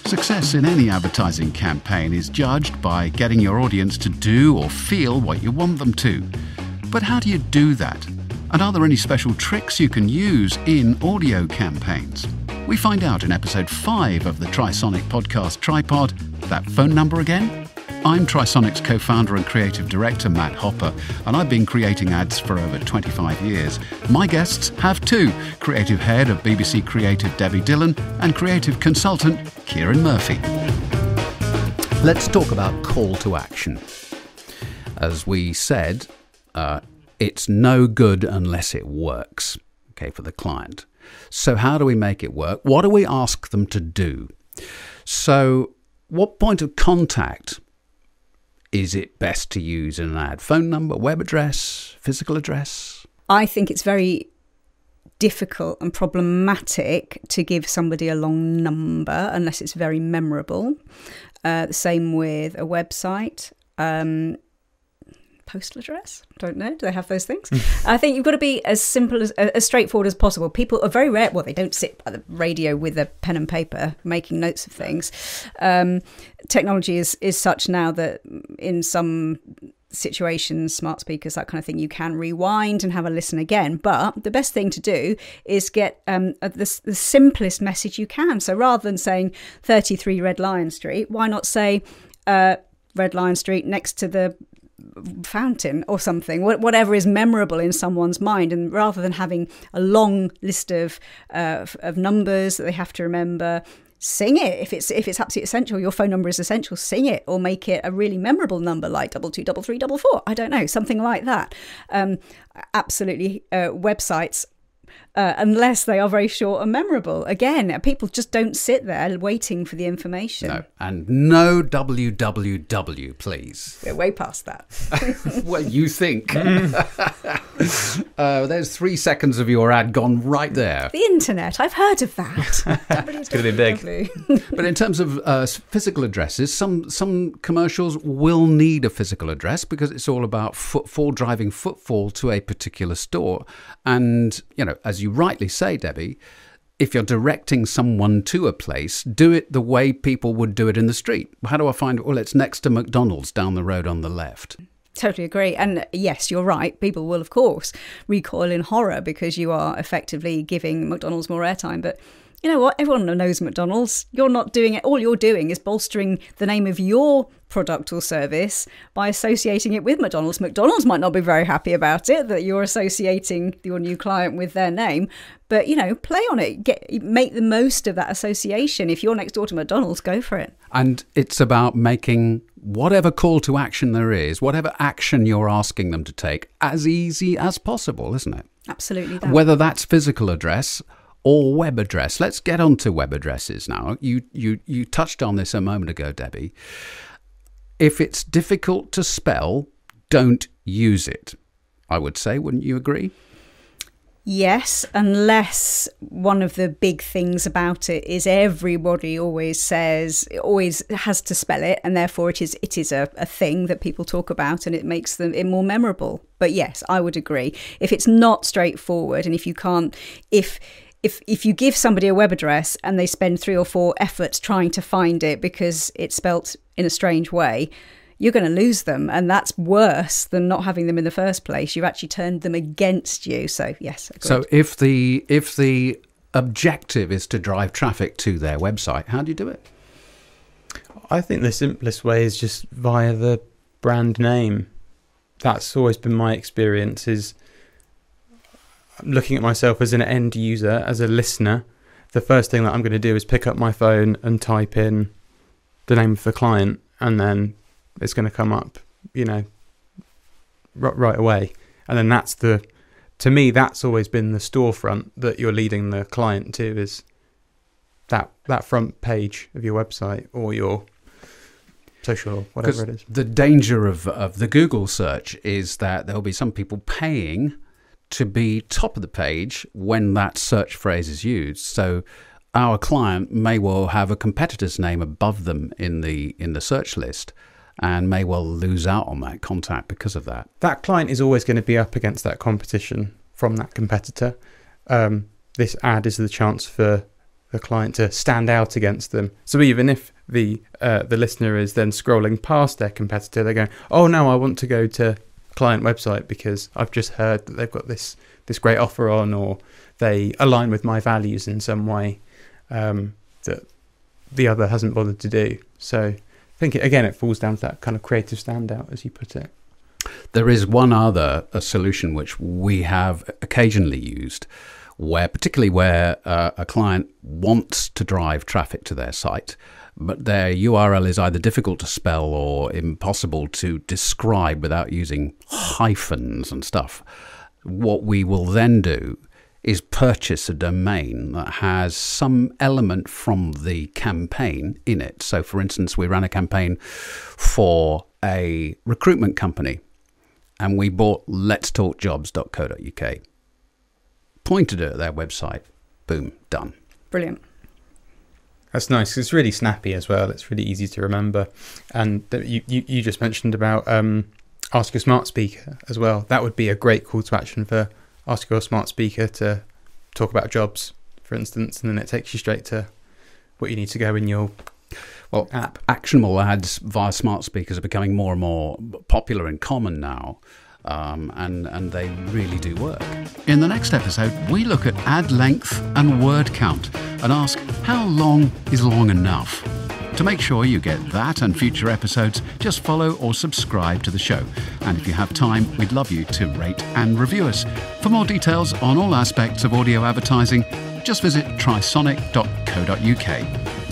Success in any advertising campaign is judged by getting your audience to do or feel what you want them to. But how do you do that? And are there any special tricks you can use in audio campaigns? We find out in episode 5 of the Trisonic podcast Tripod. That phone number again? I'm Trisonic's co-founder and creative director, Matt Hopper, and I've been creating ads for over 25 years. My guests have too: creative head of BBC Creative, Debbie Dillion, and creative consultant, Kieran Murphy. Let's talk about call to action. As we said, it's no good unless it works, okay, for the client. So how do we make it work? What do we ask them to do? So what point of contact is it best to use in an ad? Phone number, web address, physical address? I think it's very difficult and problematic to give somebody a long number unless it's very memorable. The same with a website. Postal address? Don't know. Do they have those things? I think you've got to be as simple as straightforward as possible. People are very rare. Well, they don't sit by the radio with a pen and paper making notes of things. Technology is such now that in some situations, smart speakers, that kind of thing, you can rewind and have a listen again. But the best thing to do is get the simplest message you can. So rather than saying 33 Red Lion Street, why not say Red Lion Street next to the fountain or something, whatever is memorable in someone's mind. And rather than having a long list of numbers that they have to remember, sing it. If it's absolutely essential, your phone number is essential, sing it, or make it a really memorable number like 223344. I don't know, something like that. Absolutely, websites, unless they are very short and memorable. Again, people just don't sit there waiting for the information. No, and no www, please. We're way past that. Well, you think. There's 3 seconds of your ad gone right there. The internet, I've heard of that. It's going to be big. But in terms of physical addresses, some commercials will need a physical address because it's all about driving footfall to a particular store. And, you know, as you rightly say, Debbie, if you're directing someone to a place, do it the way people would do it in the street. How do I find it? Well, it's next to McDonald's down the road on the left. Totally agree. And yes, you're right. People will, of course, recoil in horror because you are effectively giving McDonald's more airtime. But you know what? Everyone knows McDonald's. You're not doing it. All you're doing is bolstering the name of your product or service by associating it with McDonald's. McDonald's might not be very happy about it that you're associating your new client with their name, but you know, play on it. Make the most of that association. If you're next door to McDonald's, go for it. And it's about making whatever call to action there is, whatever action you're asking them to take, as easy as possible, isn't it? Absolutely. That. Whether that's physical address or web address. Let's get on to web addresses now. You touched on this a moment ago, Debbie. If it's difficult to spell, don't use it, I would say. Wouldn't you agree? Yes, unless one of the big things about it is everybody always has to spell it, and therefore it is a thing that people talk about, and it makes it more memorable. But yes, I would agree. If it's not straightforward, and if you can't, if you give somebody a web address and they spend 3 or 4 efforts trying to find it because it's spelt in a strange way, you're going to lose them. And that's worse than not having them in the first place. You've actually turned them against you. So, yes. Agreed. So if the objective is to drive traffic to their website, how do you do it? I think the simplest way is just via the brand name. That's always been my experience, is looking at myself as an end user, as a listener. The first thing that I'm going to do is pick up my phone and type in the name of the client, and then it's going to come up, you know, right away. And then to me, that's always been the storefront that you're leading the client to, is that front page of your website or your social, whatever it is. The danger of the Google search is that there'll be some people paying to be top of the page when that search phrase is used. So our client may well have a competitor's name above them in the search list, and may well lose out on that contact because of that. That client is always going to be up against that competition from that competitor. This ad is the chance for the client to stand out against them. So even if the listener is then scrolling past their competitor, they're going, oh no, I want to go to client website because I've just heard that they've got this great offer on, or they align with my values in some way that the other hasn't bothered to do. So I think it falls down to that kind of creative standout, as you put it. There is one other solution which we have occasionally used, particularly where a client wants to drive traffic to their site, but their URL is either difficult to spell or impossible to describe without using hyphens and stuff. What we will then do is purchase a domain that has some element from the campaign in it. So, for instance, we ran a campaign for a recruitment company, and we bought letstalkjobs.co.uk, pointed it at their website, boom, done. Brilliant. That's nice. It's really snappy as well. It's really easy to remember. And you just mentioned about Ask Your Smart Speaker as well. That would be a great call to action for Ask Your Smart Speaker to talk about jobs, for instance, and then it takes you straight to what you need to go in your app. Actionable ads via smart speakers are becoming more and more popular and common now. And they really do work. In the next episode, we look at ad length and word count and ask, how long is long enough? To make sure you get that and future episodes, just follow or subscribe to the show. And if you have time, we'd love you to rate and review us. For more details on all aspects of audio advertising, just visit trisonic.co.uk.